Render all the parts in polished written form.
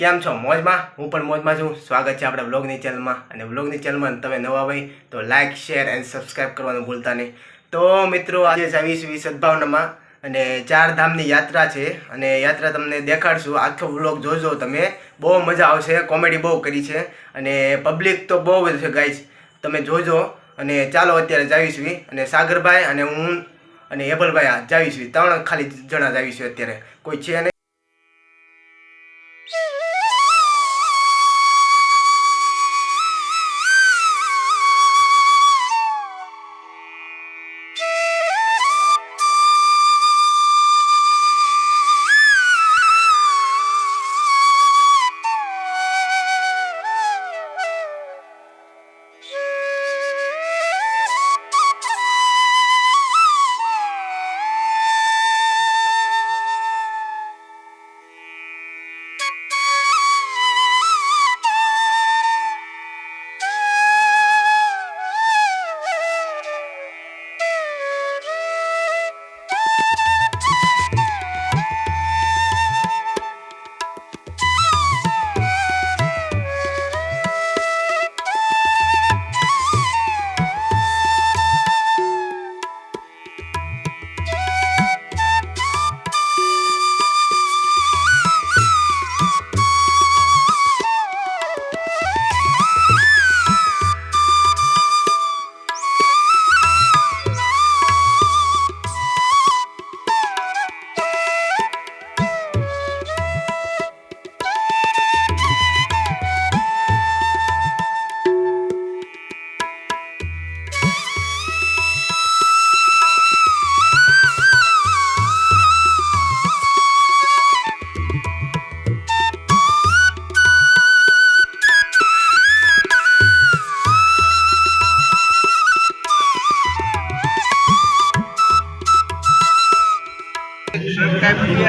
કેમ છો? મોજમાં? હું પણ મોજમાં છું. સ્વાગત છે આપણા વ્લોગની ચેનલમાં. અને વ્લોગની ચેનલમાં તમે નવા હોય તો લાઇક, શેર એન્ડ સબસ્ક્રાઈબ કરવાનું ભૂલતા નહીં. તો મિત્રો આજે આવીશું સદભાવનામાં અને 4 ધામની યાત્રા છે અને યાત્રા તમને દેખાડશું. આખો વ્લોગ જોજો તમે, બહુ મજા આવશે. કોમેડી બહુ કરી છે અને પબ્લિક તો બહુ જ છે ગાઈસ, તમે જોજો. અને ચાલો અત્યારે જાવીશું અને સાગરભાઈ અને હું અને હેબલભાઈ જાવીશું. 3 ખાલી જણા જાવીશું અત્યારે, કોઈ છે નહીં.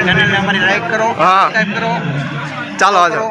ચેનલને અમારી લાઈક કરો, સબસ્ક્રાઇબ કરો. ચાલો આજો.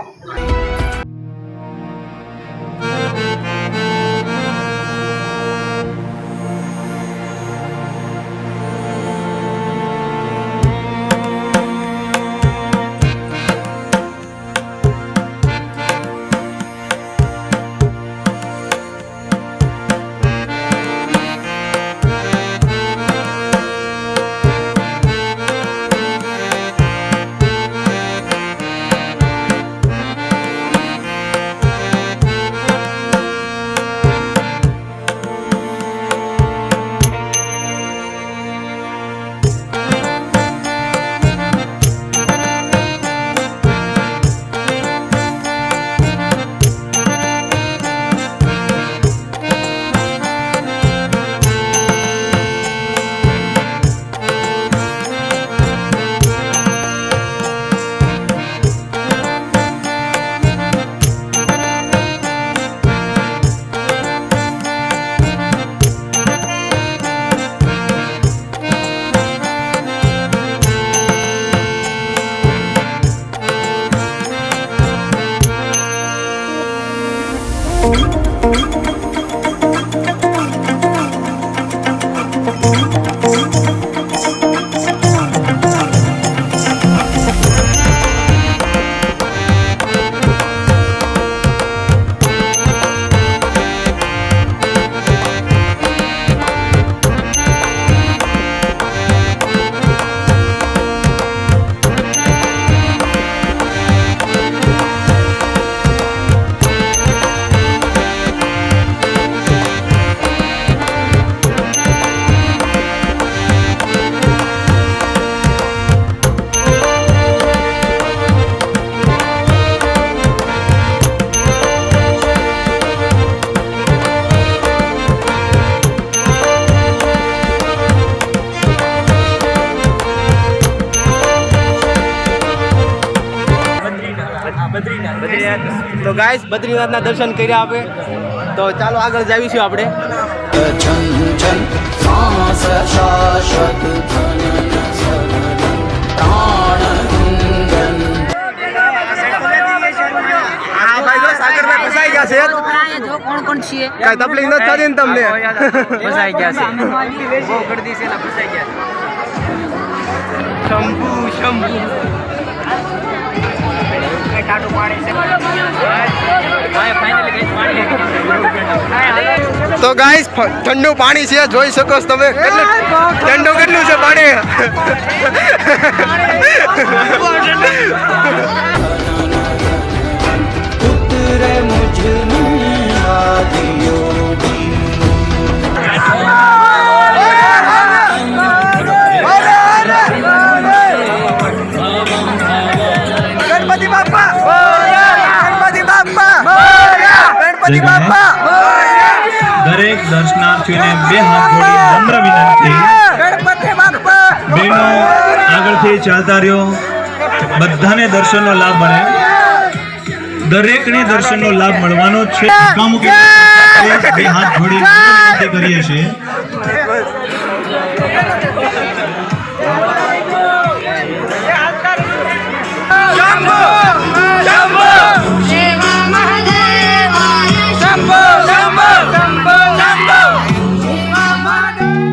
તો ગાઈસ બદ્રીનાથના દર્શન કર્યા આપણે, તો ચાલો આગળ જાવીશું આપણે. સાગરભાઈ ફસાઈ ગયા છે. કોણ કોણ છીએ? કઈ તકલીફ નથી થતી ને તમને? ફસાઈ ગયા છે, બહુ ગર્દી છે, ફસાઈ ગયા. શંભુ શંભુ ટાટું પાડે તો ગાઈસ ઠંડુ પાણી છે, જોઈ શકો છો તમે. ઠંડુ કેટલું છે પાણી. ગણપતિ બાપ્પા ગણપતિ બાપ્પા ગણપતિ બાપ્પા. દરેક દર્શનાર્થીઓને બે હાથ જોડી નમ્ર વિનંતી. ગણપતિ બાપ્પા. બહેનો આગળથી ચાલતા રહ્યો. બધાને દર્શનનો લાભ મળે. દરેકને દર્શનનો લાભ મળવાનો જ છે. કામુકી બે હાથ જોડી વિનંતી કરીએ છીએ.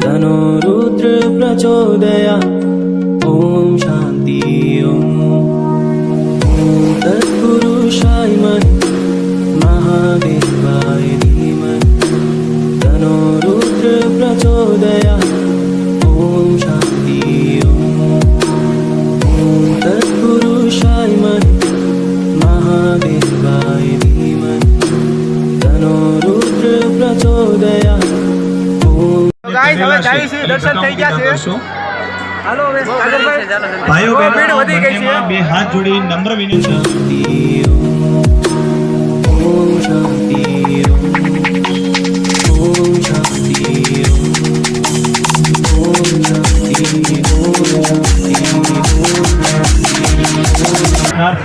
तनो रुद्र प्रचोदया ॐ शान्ति ॐ तत्पुरुषाय महादेवाय धीमहि तनो रुद्र प्रचोदया ॐ शान्ति ॐ तत्पुरुषाय महादेवाय धीमहि तनो रुद्र प्रचोदया ગાઈસ હવે જાવીશું, દર્શન થઈ ગયા છે. હાલો હવે સાગરભાઈ. ભાઈઓ ભીડ બહેનો વધી ગઈ છે. બંનેમાં બે હાથ જોડી નમ્ર વિનંતી. ॐ शान्ति ॐ शान्ति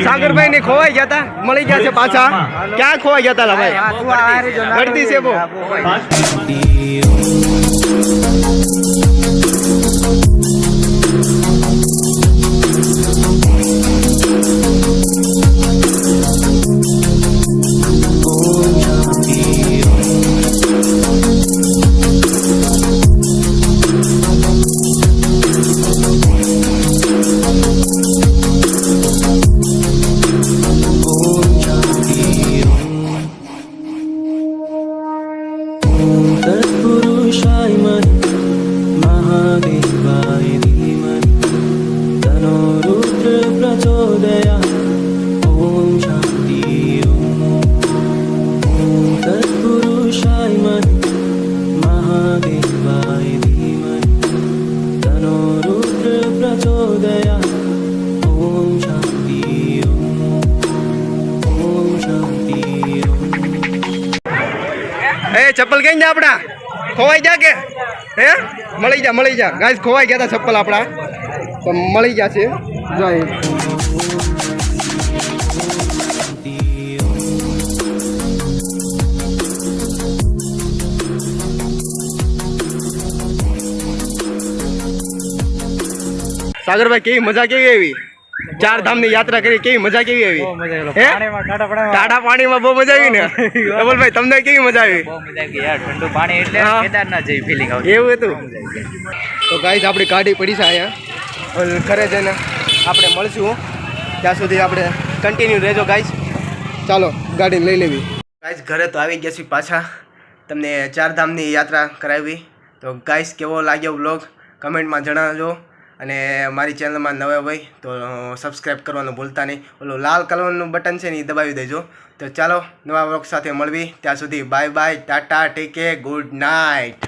સાગરભાઈ ને ખોવાઈ ગયા હતા, મળી ગયા છે પાછા. ક્યાં ખોવાઈ ગયા હતા ભાઈ? ગળતી છે બહુ. तत्पुरुषाय महादेवाय धीमहि तनो रुद्र प्रचोदया ॐ शान्ति ॐ तत्पुरुषाय महादेवाय धीमहि तनो रुद्र प्रचोदया ॐ शान्ति ॐ शान्ति એ ચપ્પલ કઈ જા આપણા ખોવાઈ જા કે હે મળી જા ગાઈસ. ખોવાઈ ગયા હતા ચપ્પલ આપણા, તો મળી ગયા છે. જાય સાગરભાઈ કેવી મજા કેવી આવી? 4 ધામની યાત્રા કરી, કેવી મજા કેવી આવી? હે ટાટા પાણીમાં બહુ મજા આવી ને ડબલભાઈ, તમને કેવી મજા આવી? બહુ મજા આવી યાર. ઠંડુ પાણી એટલે હા. કેદારનાથ જેવી ફીલિંગ આવતી. એવું હતું. તો ગાઈસ આપણી ગાડી પડી છે અહીંયા, ઘરે જઈને આપણે મળશું. ત્યાં સુધી આપણે કન્ટિન્યુ રહેજો ગાઈસ. ચાલો ગાડીને લઈ લેવી. ગાઈસ ઘરે તો આવી ગયા છીએ પાછા. તમને 4 ધામની યાત્રા કરાવી. તો ગાઈસ કેવો લાગ્યો વ્લોગ કમેન્ટમાં જણાવજો. અને મારી ચેનલમાં નવા હોય તો સબસ્ક્રાઈબ કરવાનું ભૂલતા નહીં. ઓલું લાલ કલરનું બટન છે ને એ દબાવી દેજો. તો ચાલો નવા વ્લોગ સાથે મળવી. ત્યાં સુધી bye bye, Tata, take care, good night.